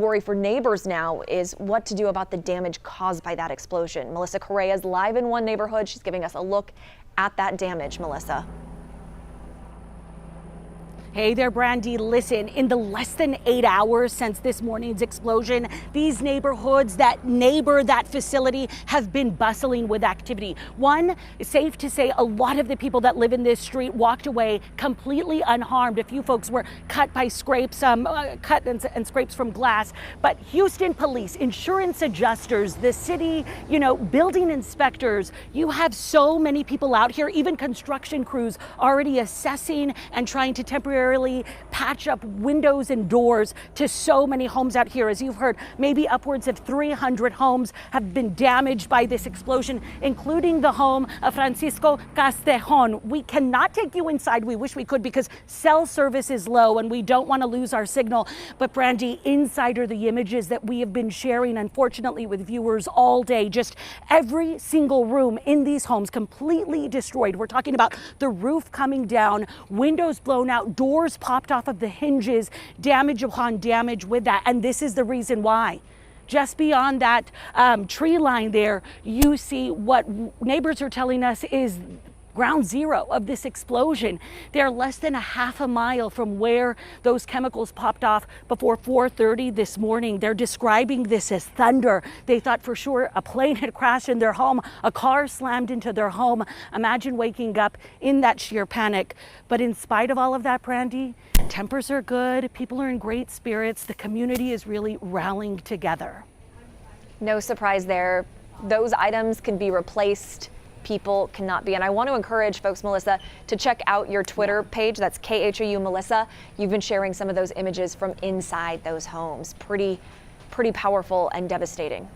Worry for neighbors now is what to do about the damage caused by that explosion. Melissa Correa is live in one neighborhood. She's giving us a look at that damage. Melissa. Hey there, Brandy. Listen, in the less than 8 hours since this morning's explosion, these neighborhoods that neighbor that facility have been bustling with activity. One, safe to say a lot of the people that live in this street walked away completely unharmed. A few folks were cut by scrapes, cut and scrapes from glass. But Houston police, insurance adjusters, the city, building inspectors, you have so many people out here, even construction crews already assessing and trying to temporarily patch up windows and doors to so many homes out here. As you've heard, maybe upwards of 300 homes have been damaged by this explosion, including the home of Francisco Castejon. We cannot take you inside. We wish we could because cell service is low and we don't want to lose our signal. But Brandy, inside are the images that we have been sharing, unfortunately, with viewers all day. Just every single room in these homes completely destroyed. We're talking about the roof coming down, windows blown out, doors popped off of the hinges, damage upon damage with that. And this is the reason why. Just beyond that tree line there, you see what neighbors are telling us is ground zero of this explosion. They're less than a half a mile from where those chemicals popped off before 4:30 this morning. They're describing this as thunder. They thought for sure a plane had crashed in their home, a car slammed into their home. Imagine waking up in that sheer panic. But in spite of all of that, Brandy, tempers are good. People are in great spirits. The community is really rallying together. No surprise there. Those items can be replaced. People cannot be. And I want to encourage folks, Melissa, to check out your Twitter page. That's KHOU Melissa. You've been sharing some of those images from inside those homes. Pretty powerful and devastating.